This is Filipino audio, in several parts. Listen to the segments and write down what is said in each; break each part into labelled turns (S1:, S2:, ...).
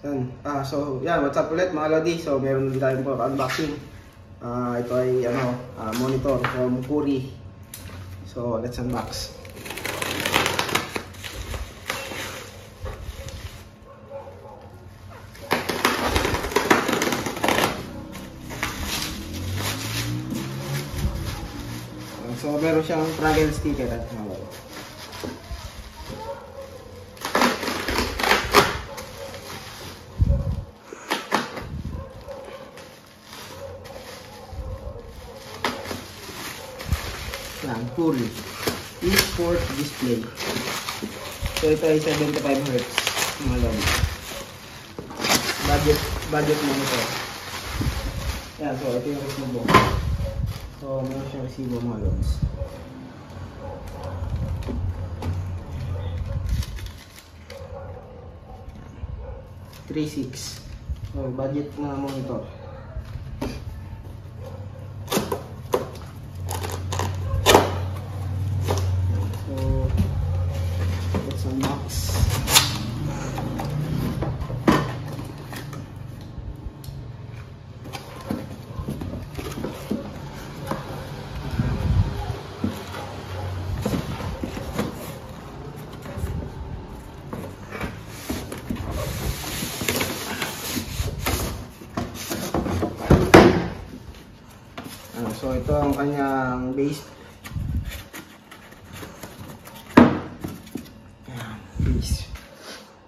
S1: Yan. So, yan. What's up ulit mga Lodi? So, meron din tayong unboxing. Ito ay monitor from Kuri. So, let's unbox. So, meron siyang travel sticker at mga Lodi. Yan, Kuri eSport display. So ito ay 75 Hz mga Lodi. Budget monitor. Yan, so ito yung resibo. So meron siyang resibo mga Lodi. $3,600. So budget na monitor. So ito ang kanyang base.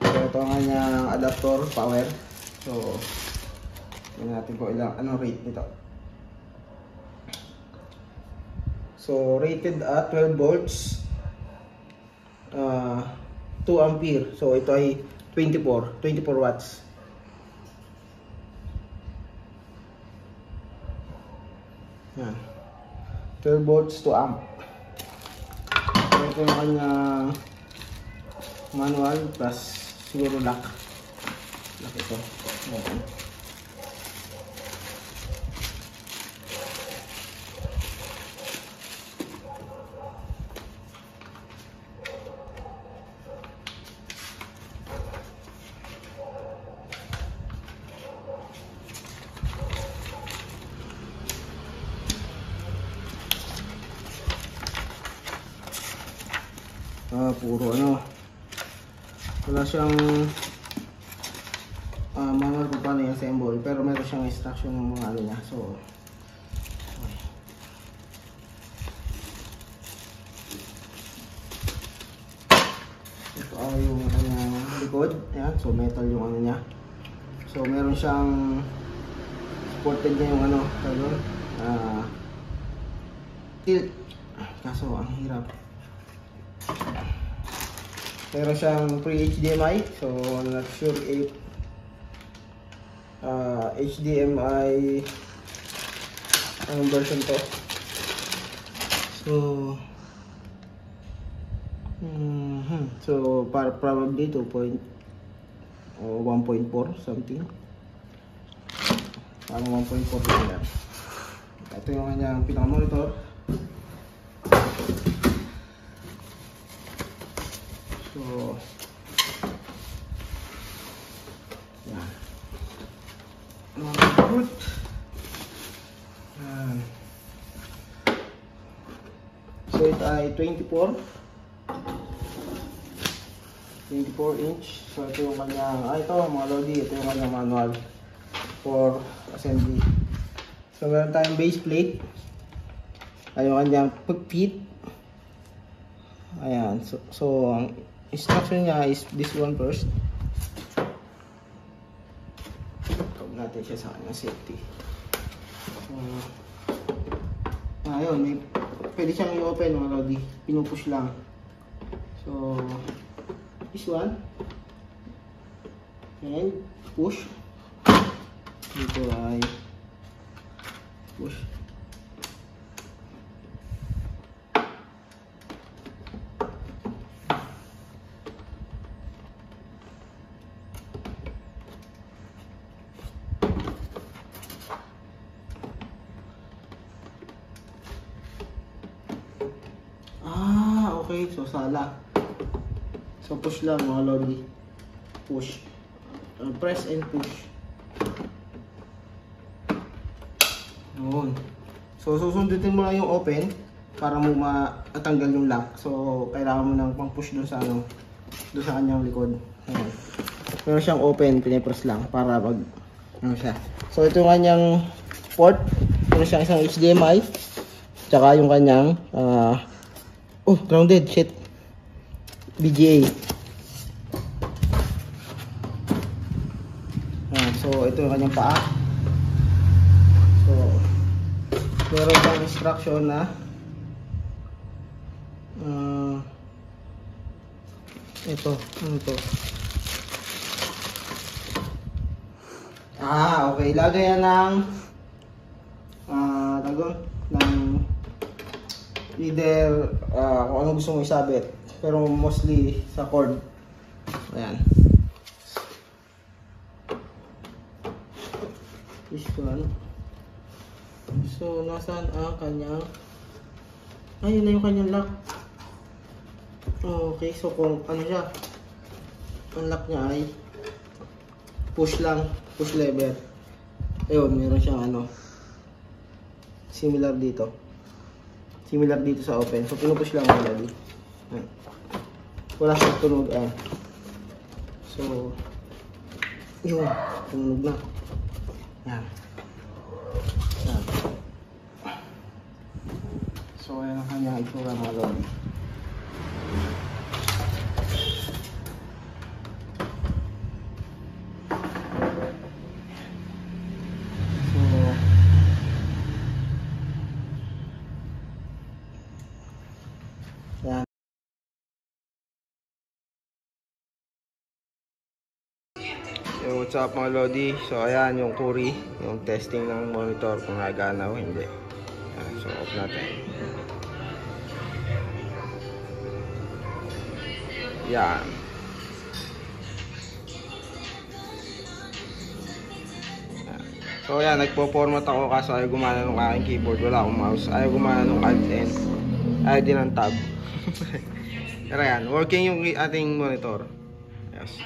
S1: So ito ang kanyang adapter power. So tingnan natin po anong rate nito. So rated at 12 volts, 2 ampere. So ito ay 24 watts. Yan. 12 volts to amp. So ito yung kanyang manual plus siguro lock ito. Ayan. Puro wala siyang manual kung paano i-assemble, pero meron siyang instruction ng mga niya. So ito yung likod. Ayan. So metal yung niya. So meron siyang supported niya yung tilt. Kaso ang hirap. Meron siyang pre-HDMI, so not sure if HDMI ang version to. So probably 2.1.4 something. Parang 1.4 lang. Ito yung kanyang pinaka-monitor. So, yan. Good. Yan. So, ito ay 24 inch. So, ito yung kanyang, ito mga Lodi, ito yung kanyang manual for assembly. So, meron tayong base plate. Ay, yung kanyang pagpit. Ayan. So ang instruction niya is this one first. Tawag natin siya sa kanyang safety. Ayun, pwede siyang i-open mga Lodi. Pinupush lang. So this one. And push. Dito ay push. Okay, so sala. So push lang mga Lodi. Push. press and push. Yun. So susundutin mo lang yung open para mo matanggal yung lock. So kailangan mo nang pang-push doon sa ano, doon sa kanyang likod. Ayan. Meron siyang open, pinipress lang para pag ano siya. So ito yung kanyang port. Meron siyang isang HDMI. Tsaka yung kanyang grounded, shit. VGA. So ito yung kanyang paa. So meron siyang instruction na ito, ano to? Okay. Lagay yan ng ng either kung ano gusto mo isabit. Pero mostly sa cord. Ayan. This one. So, nasaan ang kanyang... Ayun na yung kanyang lock. Okay, so kung ano siya, ang lock niya ay push lang, push lever. Ayun, meron siyang ano, similar dito. Similar dito sa open. So, pinupush lang already. Ayun. Wala siyang tunog. Ayun. So, yun, tumunog na. Yan. Yan. So, ayan ang kanyang itsura mga lodi. Yan. So, what's up mga lodi? So, ayan yung Curi, yung testing ng monitor kung nagana o hindi. Ayan, so, off natin. Yan. So, ayan, nagpo-format ako kaso ayaw gumana ng aking keyboard. Wala akong mouse. Ayaw gumana ng Alt-N. Ayaw din ng tab. Pero yan, working yung ating monitor. Yes.